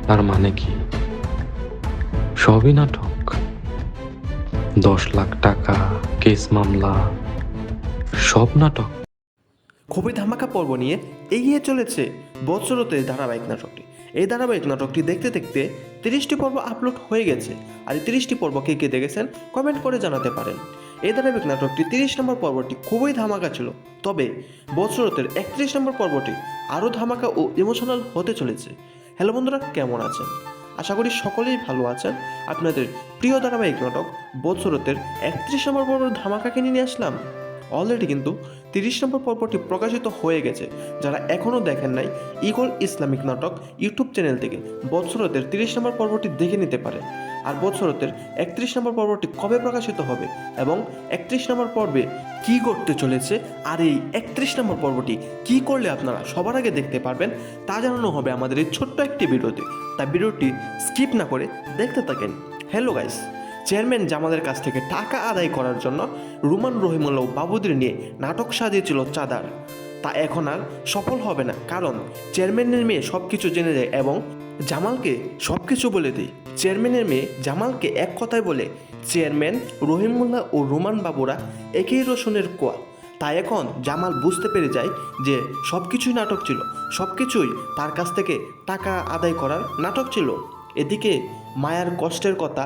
তার মানে কি সবই নাটক? 10 লাখ টাকা, কেস মামলা, সব নাটক। খুবই ধামাকা পর্ব নিয়ে এগিয়ে চলেছে বৎসরতের ধারাবাহিক নাটকটি। এই ধারাবাহিক নাটকটি দেখতে দেখতে 30টি পর্ব আপলোড হয়ে গেছে। আর এই 30টি পর্ব কে কে দেখেছেন কমেন্ট করে জানাতে পারেন। এই ধারাবাহিক নাটকটি 30 নম্বর পর্বটি খুবই ধামাকা ছিল, তবে বৎসরতের 31 নম্বর পর্বটি আরও ধামাকা ও ইমোশনাল হতে চলেছে। হ্যালো বন্ধুরা, কেমন আছেন? আশা করি সকলেই ভালো আছেন। আপনাদের প্রিয় ধারাবাহিক নাটক বৎসরতের 31 নম্বর পর্ব ধামাকাকে নিয়ে আসলাম। অলরেডি কিন্তু 30 নম্বর পর্বটি প্রকাশিত হয়ে গেছে। যারা এখনও দেখেন নাই, ইগল ইসলামিক নাটক ইউটিউব চ্যানেল থেকে বৎসরতের 30 নম্বর পর্বটি দেখে নিতে পারেন। আর বৎসরতের 31 নম্বর পর্বটি কবে প্রকাশিত হবে এবং 31 নম্বর পর্বে কী করতে চলেছে, আর এই 31 নম্বর পর্বটি কী করলে আপনারা সবার আগে দেখতে পারবেন, তা জানানো হবে আমাদের এই ছোট্ট একটি ভিডিওতে। তাই ভিডিওটি স্কিপ না করে দেখতে থাকেন। হ্যালো গাইস, চেয়ারম্যান জামালের কাছ থেকে টাকা আদায় করার জন্য রুমান রহিমুল্লাহ বাবুদের নিয়ে নাটক সাজিয়েছিল চাঁদার। তা এখন আর সফল হবে না, কারণ চেয়ারম্যানের মেয়ে সব কিছু জেনে যায় এবং জামালকে সব কিছু বলে দেয়। চেয়ারম্যানের মেয়ে জামালকে এক কথায় বলে চেয়ারম্যান, রহিমুল্লাহ ও রুমান বাবুরা একই রসুনের কোয়া। তাই এখন জামাল বুঝতে পেরে যায় যে সব কিছুই নাটক ছিল, সব কিছুই তার কাছ থেকে টাকা আদায় করার নাটক ছিল। এদিকে মায়ার কষ্টের কথা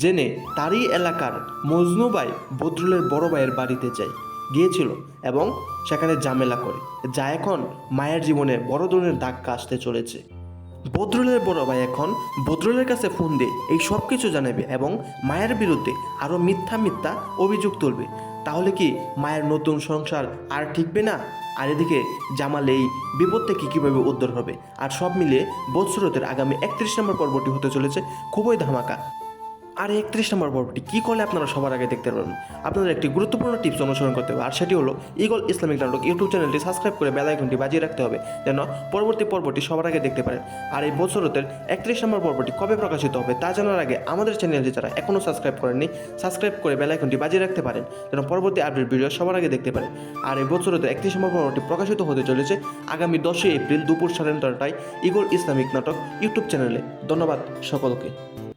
জেনে তারই এলাকার মজনু ভাই বদরুলের বড় ভাইয়ের বাড়িতে গিয়েছিল এবং সেখানে ঝামেলা করে, যা এখন মায়ের জীবনে বড় ধরনের ধাক্কা আসতে চলেছে। বদরুলের বড় ভাই এখন বদরুলের কাছে ফোন দিয়ে এই সব কিছু জানাবে এবং মায়ের বিরুদ্ধে আরও মিথ্যা মিথ্যা অভিযোগ তুলবে। তাহলে কি মায়ের নতুন সংসার আর ঠিকবে না? আর এদিকে জামাল এই বিপদ থেকে কীভাবে উদ্ধার হবে? আর সব মিলিয়ে বৎসরতের আগামী 31 নম্বর পর্বটি হতে চলেছে খুবই ধামাকা। আর 31 নম্বর পর্বটি কী করলে আপনারা সবার আগে দেখতে পারবেন? আপনাদের একটি গুরুত্বপূর্ণ টিপস অনুসরণ করতে হবে, আর সেটি হলো ইগল ইসলামিক নাটক ইউটিউব চ্যানেলটি সাবস্ক্রাইব করে বেল আইকনটি বাজিয়ে রাখতে হবে, যেন পরবর্তী পর্বটি সবার আগে দেখতে পারেন। আর এই বছরতের 31 নম্বর পর্বটি কবে প্রকাশিত হবে তা জানার আগে আমাদের চ্যানেলটি যারা এখনও সাবস্ক্রাইব করেননি, সাবস্ক্রাইব করে বেল আইকনটি বাজিয়ে রাখতে পারেন, যেন পরবর্তী আপডেট ভিডিও সবার আগে দেখতে পারেন। আর এই বছরতের 31 নম্বর পর্বটি প্রকাশিত হতে চলেছে আগামী 10 এপ্রিল দুপুর 3:30টায় ইগল ইসলামিক নাটক ইউটিউব চ্যানেলে। ধন্যবাদ সকলকে।